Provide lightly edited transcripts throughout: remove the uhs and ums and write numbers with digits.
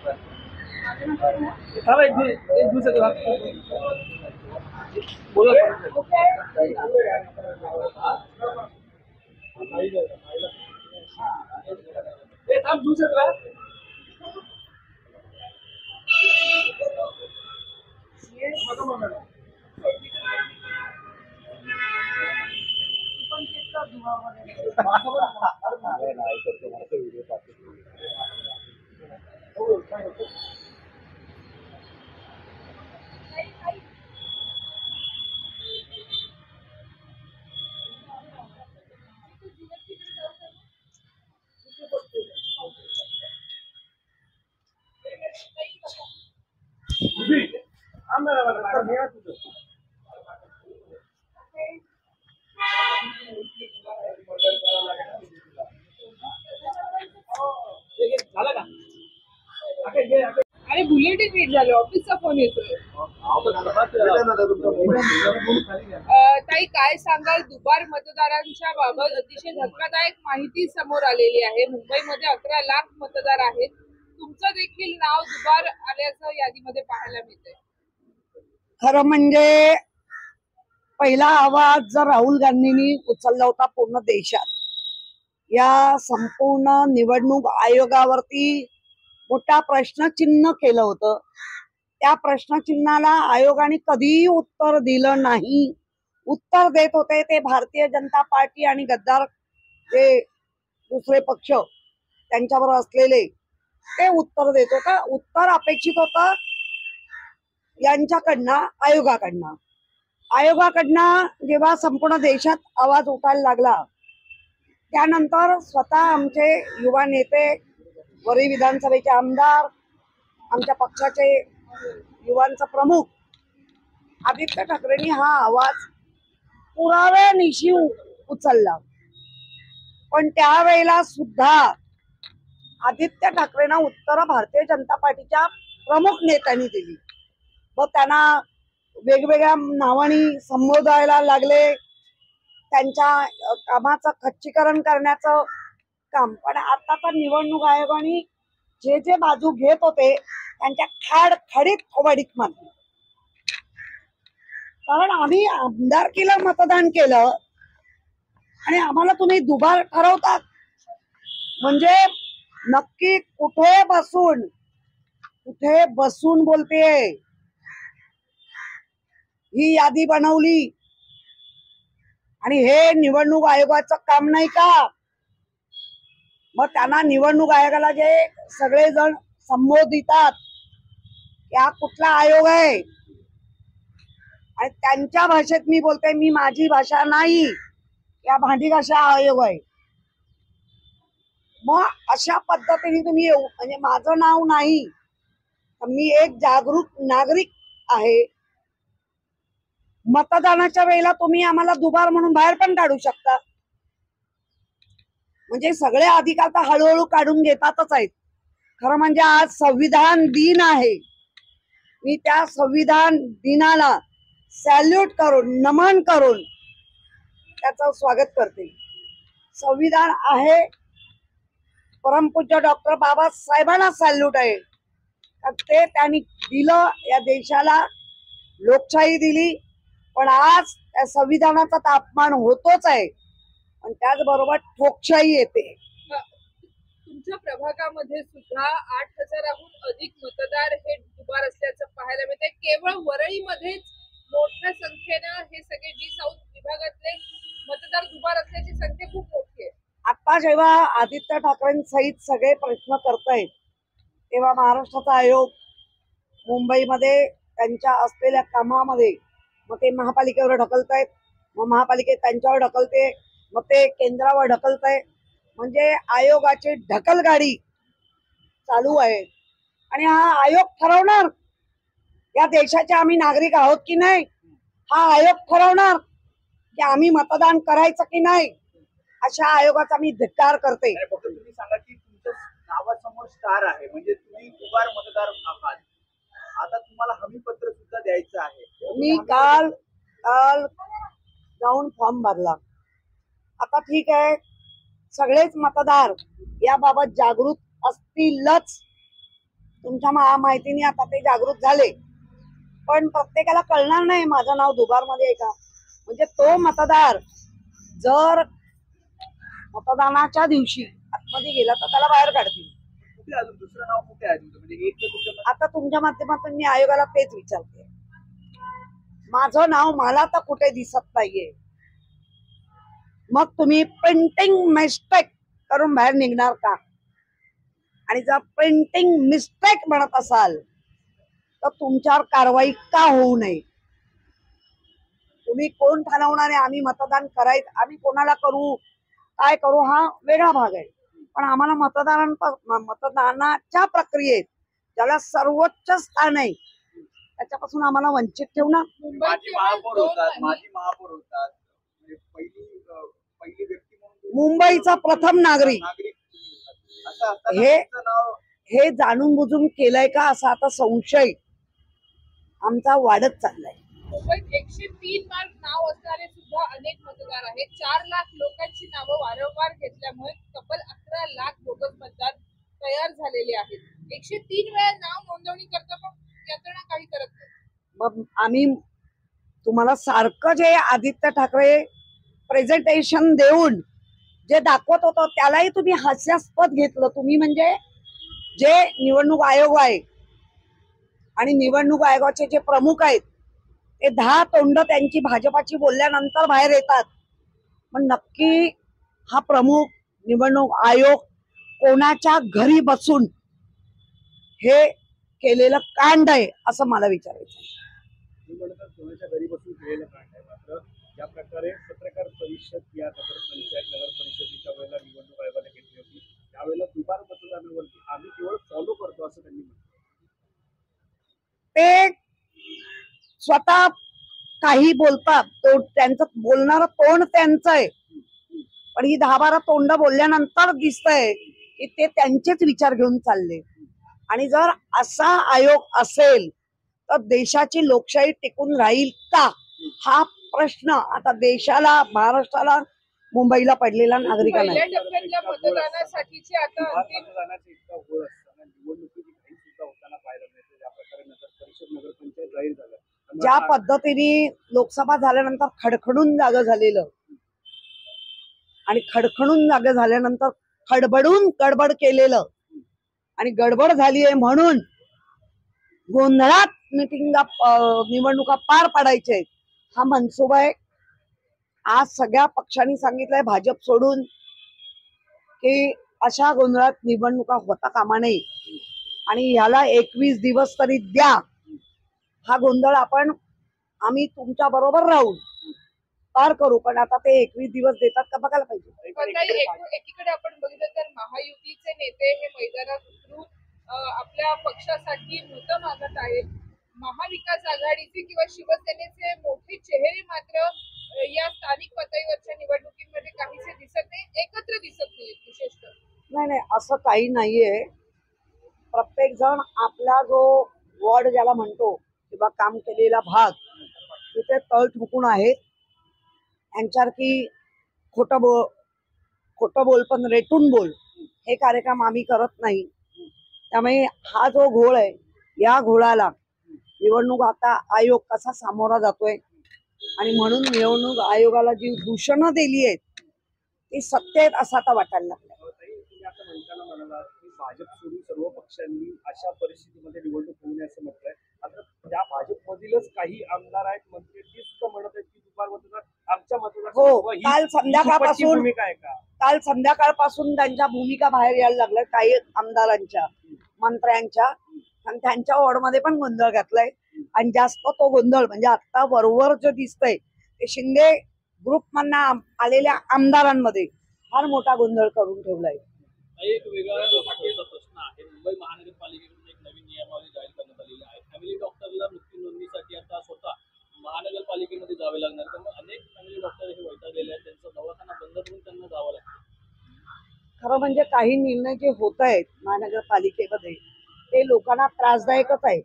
एक दूसरे बोलो हम दूसरे अरे बुलेट नीट झाले, ऑफिसचा फोन येतोय. ताई काय सांगाल, दुबार मतदारांच्या बाबत अतिशय धक्कादायक माहिती समोर आलेली आहे. मुंबईमध्ये 11 लाख मतदार आहेत. तुमचं देखील नाव दुबार आल्याचं यादीमध्ये पाहायला मिळतंय. खरं म्हणजे पहिला आवाज जर राहुल गांधींनी उचलला होता पूर्ण देशात, या संपूर्ण निवडणूक आयोगावरती मोठा प्रश्नचिन्ह केलं होतं. त्या प्रश्नचिन्हाला आयोगाने कधीही उत्तर दिलं नाही. उत्तर देत होते ते भारतीय जनता पार्टी आणि गद्दार जे दुसरे पक्ष त्यांच्यावर असलेले, ते उत्तर देत होतं. उत्तर अपेक्षित होतं यांच्याकडनं, आयोगाकडनं. आयोगाकडनं जेव्हा संपूर्ण देशात आवाज उठायला लागला, त्यानंतर स्वतः आमचे युवा नेते, वरी विधानसभेचे आमदार, आमच्या पक्षाचे युवांचा प्रमुख आदित्य ठाकरेंनी हा आवाज पुराव्यानिशी उचलला. पण त्यावेळेला सुद्धा आदित्य ठाकरेंना उत्तर भारतीय जनता पार्टीच्या प्रमुख नेत्यांनी दिली व त्यांना वेगवेगळ्या नावानी संबोधायला लागले. त्यांच्या कामाचं खच्चीकरण करण्याचं काम. पण आता तर निवडणूक आयोगाने जे जे बाजू घेत होते त्यांच्या खाडीत थोबाडीत मारली. कारण आम्ही आमदारकीला मतदान केलं आणि आम्हाला तुम्ही दुबार ठरवतात म्हणजे नक्की कुठे बसून बोलतेय. ही यादी बनवली आणि हे निवडणूक आयोगाचं काम नाही का? मग त्यांना निवडणूक आयोगाला जे सगळेजण संबोधितात, हा कुठला आयोग आहे? आणि त्यांच्या भाषेत मी बोलते, मी माझी भाषा नाही, या भांडी भाषा आयोग आहे. मग अशा पद्धतीने तुम्ही येऊ, म्हणजे माझं नाव नाही, मी एक जागरूक नागरिक आहे. मतदानाच्या वेळेला तुम्ही आम्हाला दुबार म्हणून बाहेर पण काढू शकता. म्हणजे सगळे अधिकार तर हळूहळू काढून घेतातच आहेत. खरं म्हणजे आज संविधान दिन आहे. मी त्या संविधान दिनाला सॅल्यूट करून, नमन करून त्याचं स्वागत करते. संविधान आहे, परमपूज्य डॉक्टर बाबासाहेबांना सॅल्यूट आहे. ते त्यांनी दिलं या देशाला, लोकशाही दिली. पण आज त्या संविधानाचा अपमान होतोच आहे, पण त्याचबरोबर ठोकशाही येते. तुमच्या प्रभागामध्ये सुद्धा 8,000हून अधिक मतदार हे दुबार असल्याचं पाहायला मिळतंय. केवळ वरळीमध्येच मोठ्या संख्येनं हे सगळे जी साऊथ विभागातले मतदार दुबार असल्याची संख्या खूप मोठी आहे. आता जेव्हा आदित्य ठाकरेंसहित सगळे प्रश्न करतायत, तेव्हा महाराष्ट्राचा आयोग मुंबईमध्ये त्यांच्या असलेल्या कामामध्ये मग ते महापालिकेवर ढकलतायत, मग महापालिकेत त्यांच्यावर ढकलते, मग ते केंद्रावर ढकलताय. म्हणजे आयोगाची ढकलगाडी चालू आहे. आणि हा आयोग ठरवणार या देशाचे आम्ही नागरिक आहोत की नाही, हा आयोग ठरवणार की आम्ही मतदान करायचं की नाही. अशा आयोगाचा मी धिक्कार करते. तुम्ही सांगा की तुमच्या नावासमोर स्टार आहे, म्हणजे तुम्ही दुबार मतदार आहात. आता तुम्हाला हमी पत्र सुद्धा द्यायचं आहे. मी काल जाऊन फॉर्म भरला. आता ठीक आहे, सगळेच मतदार याबाबत जागृत असतीलच, तुमच्या माहितीने आता ते जागृत झाले, पण प्रत्येकाला कळणार नाही माझं नाव दुबारमध्ये आहे का. म्हणजे तो मतदार जर मतदानाच्या दिवशी आतमध्ये गेला तर त्याला बाहेर काढतील. कुठे अजून दुसरं नाव कुठे आहे तुमचं? म्हणजे एक तर तुमच्या आता तुमच्या माध्यमातून मी आयोगाला तेच विचारते, माझं नाव मला तर कुठे दिसत नाहीये. मग तुम्ही प्रिंटिंग मिस्टेक करून बाहेर निघणार का? आणि जर प्रिंटिंग मिस्टेक म्हणत असाल तर तुमच्यावर कारवाई का होऊ नये? तुम्ही कोण ठरवणारे आम्ही मतदान करायचं, आम्ही कोणाला करू काय करू हा वेगळा भाग आहे, पण आम्हाला मतदानाच्या प्रक्रियेत ज्याला सर्वोच्च स्थान आहे त्याच्यापासून आम्हाला वंचित ठेवणार. माजी महापौर होतात, माजी महापौर होतात, म्हणजे पहिली व्यक्ती म्हणून मुंबईचा प्रथम नागरिक नागरिक असं असताना हे तुमचं नाव हे जाणून बुजून केलंय का असा आता संशय आमचा वाढत चाललाय. मुंबईत 103 मार्क नाव असणारे सुद्धा अनेक मतदार आहेत. 4 लाख लोकांची नावं वारंवार घेतल्यामुळे तब्बल 11 लाख बोगस मतदार तयार झालेले आहेत. 103 वेळा नाव नोंदवणी करता पण यंत्रणा काही करत नाही. मग आम्ही तुम्हाला सारखं जे आदित्य ठाकरे प्रेझेंटेशन देऊन जे दाखवत होतो त्यालाही तुम्ही हास्यास्पद घेतलं. तुम्ही म्हणजे जे निवडणूक आयोग आहे आणि निवडणूक आयोगाचे जे प्रमुख आहेत ते 10 तोंड त्यांची भाजपाची बोलल्यानंतर बाहेर येतात. पण नक्की हा प्रमुख निवडणूक आयोग कोणाच्या घरी बसून हे केलेलं कांड आहे असं मला विचारायचं. कोणाच्या घरी बसून केलेलं कांड आहे. मात्र ज्या प्रकारे पत्रकार परिषद या नगर पंचायत नगर परिषदेच्या वेळेला निवडणूक आयोगाने घेतली होती त्यावेळेला दुबार मतदानावरती आम्ही केवळ फॉलो करतो असं त्यांनी म्हटलं. ते स्वतः काही बोलतात, त्यांचं बोलणारं तोंड त्यांचं आहे, पण ही 10-12 तोंड बोलल्यानंतर दिसतंय की ते त्यांचेच विचार घेऊन चालले. आणि जर असा आयोग असेल तर देशाची लोकशाही टिकून राहील का हा प्रश्न आता देशाला, महाराष्ट्राला, मुंबईला पडलेला नागरिकांना. पहिल्या टप्प्यातल्या मतदानासाठीचे आता अंतिम मतदानाचा इतका घोळ असताना निवडणुकीची घाई सुद्धा होताना पाहायला मिळते. ज्या प्रकारे नगर परिषद नगर पंचायत जाहीर झालं, ज्या पद्धतीने लोकसभा झाल्यानंतर खडखडून जागं झालेलं आणि खडखडून जागं झाल्यानंतर खडबडून गडबड केलेलं आणि गडबड झाली आहे म्हणून गोंधळात निवडणुका पार पाडायचे हा मनसुबा आहे. आज सगळ्या पक्षांनी सांगितलंय भाजप सोडून की अशा गोंधळात निवडणुका होता कामा नये आणि याला 21 दिवस तरी द्या. हा गोंधळ आम्ही तुमच्या बरोबर राहू पार करू, पण आता ते 21 दिवस देतात का बघायला पाहिजे. एकीकडे आपण बघितलं तर महायुतीचे नेते हे मैदानात उतरून आपल्या पक्षासाठी मतं मागत आहेत. महाविकास आघाडीचे किंवा शिवसेनेचे मोठे चेहरे मात्र या स्थानिक पातळीवरच्या निवडणुकीमध्ये काहीसे दिसत नाही, एकत्र दिसत नाही विशेषतः. नाही असं काही नाहीये. प्रत्येक जण आपला जो वॉर्ड ज्याला म्हणतो किंवा काम केलेला भाग तिथे तळ ठोकून आहेत. यांच्यासारखी खोटं बोल पण रेटून बोल हे कार्यक्रम आम्ही करत नाही. त्यामुळे हा जो घोळ आहे या घोळाला निवडणूक आता आयोग कसा सामोरा जातोय आणि म्हणून निवडणूक आयोगाला जी दूषणं दिली आहेत ती सत्य आहेत असं आता वाटायला लागलं. आता म्हणताना म्हणाला की भाजप सोडून सर्व पक्षांनी अशा परिस्थितीमध्ये निवडणूक होऊ नये असं म्हटलंय. आता त्या भाजपमधीलच काही आमदार आहेत मंत्री ते सुद्धा म्हणत आहेत की दुपार मतदार आमच्या हो, काल संध्याकाळपासून त्यांच्या भूमिका बाहेर यायला लागल्या काही आमदारांच्या मंत्र्यांच्या आणि त्यांच्या वॉर्डमध्ये पण गोंधळ घातलाय. आणि जास्त तो गोंधळ म्हणजे आता वरवर जे दिसतंय ते शिंदे ग्रुप मधनं आलेल्या आमदारांमध्ये फार मोठा गोंधळ करून ठेवलाय. एक वेगळा प्रश्न आहे. मुंबई महानगरपालिकेकडून एक नवीन नियमावली जाहीर करण्यात आलेली आहे. फॅमिली डॉक्टरला मृत्यू नोंदणीसाठी आता स्वतः महानगरपालिकेमध्ये जावे लागणार. त्यामुळे अनेक फॅमिली डॉक्टर हे वैतागलेले आहेत. त्यांचा दवाखाना बंद करून त्यांना जावं लागतं. खरं म्हणजे काही निर्णय जे होत आहेत महानगरपालिकेमध्ये ते लोकांना त्रासदायकच आहे.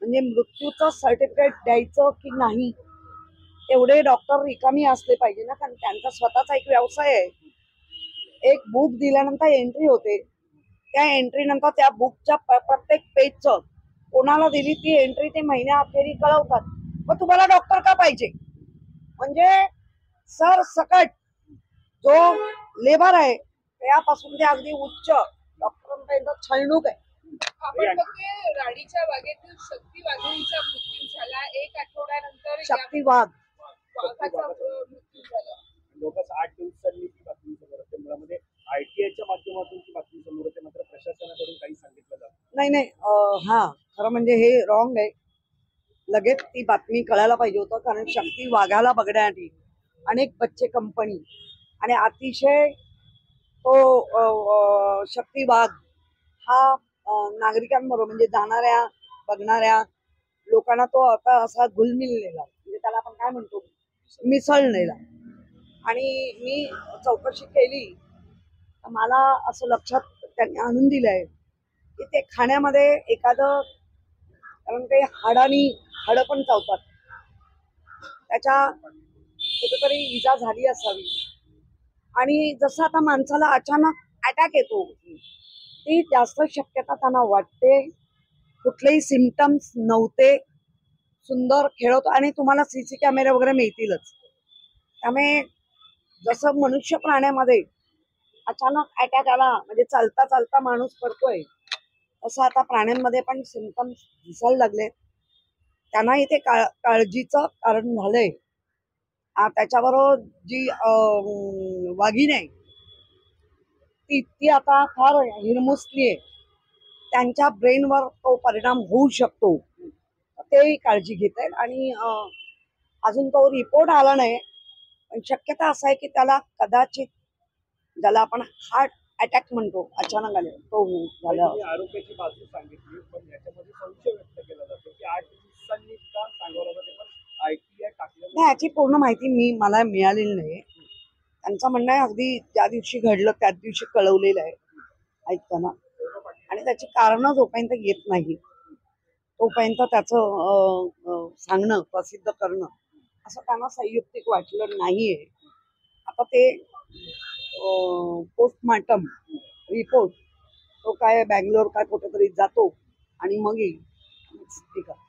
म्हणजे मृत्यूचं सर्टिफिकेट द्यायचं की नाही एवढे डॉक्टर रिकामी असले पाहिजे ना, कारण त्यांचा स्वतःचा एक व्यवसाय आहे. एक बुक दिल्यानंतर एंट्री होते, त्या एंट्री नंतर त्या बुकच्या प्रत्येक पेजचं कोणाला दिली ती एंट्री ते महिन्या अखेरी कळवतात. मग तुम्हाला डॉक्टर का पाहिजे? म्हणजे सर सकट जो लेबर आहे त्यापासून ते अगदी उच्च डॉक्टरांपर्यंत छळणूक आहे. आपण बघतोय राणीच्या बागेतील शक्ती वाघिणीचा मृत्यू झाला. 1 आठवड्यानंतर या शक्ती वाघ वाघाचा मृत्यू झाला. जवळपास 8 दिवसांनी ती बातमी समोर येते. मुळामध्ये ITIच्या माध्यमातून ती बातमी समोर येते, मात्र प्रशासनाकडून काही सांगितलं जात नाही. नाही हा खरं म्हणजे हे रॉंग आहे. लगेच ती बातमी कळायला पाहिजे होतं, कारण शक्ती वाघाला बघण्यासाठी अनेक बच्चे कंपनी आणि अतिशय तो शक्ती वाघ हा नागरिकांबरोबर म्हणजे जाणाऱ्या बघणाऱ्या लोकांना तो आता असा घुलमिललेला, म्हणजे त्याला आपण काय म्हणतो, मिसळलेला. आणि मी चौकशी केली तर मला असं लक्षात त्यांनी आणून दिलंय की ते खाण्यामध्ये एखादं, कारण ते हाडं पण चावतात, त्याच्या कुठेतरी इजा झाली असावी. आणि जसं आता माणसाला अचानक अटॅक येतो ती जास्त शक्यता त्यांना वाटते. कुठलेही सिम्पटम्स नव्हते, सुंदर खेळत, आणि तुम्हाला CC कॅमेरे वगैरे मिळतीलच. त्यामुळे जसं मनुष्य प्राण्यामध्ये अचानक अटॅक आला म्हणजे चालता चालता माणूस पडतोय, तसं आता प्राण्यांमध्ये पण सिम्पटम्स दिसायला लागले. त्यांना इथे काळजीचं कारण झालंय. त्याच्याबरोबर जी वाघीण आहे ती आता फार हिरमुसली आहे. त्यांच्या ब्रेनवर तो परिणाम होऊ शकतो, ते काळजी घेत आहेत. आणि अजून तो रिपोर्ट आला नाही, पण शक्यता असं आहे की त्याला कदाचित, ज्याला आपण हार्ट अटॅक म्हणतो, अचानक आले तो झाला. तुम्ही आरोग्याची बाजू सांगितली, पण याच्यामध्ये संशय व्यक्त केला जातो की 8 दिवसांनी का सांगावं लागतं, ते पण ITI टाकलं नाही, याची पूर्ण माहिती मला मिळालेली नाही. त्यांचं म्हणणं आहे अगदी ज्या दिवशी घडलं त्याच दिवशी कळवलेलं आहे ऐकताना, आणि त्याची कारणं जोपर्यंत येत नाही तोपर्यंत त्याचं सांगणं, प्रसिद्ध करणं असं त्यांना संयुक्तिक वाटलं नाहीये. आता ते पोस्टमॉर्टम रिपोर्ट तो काय बँगलोर काय कुठेतरी जातो आणि मग येईल. ठीक आहे.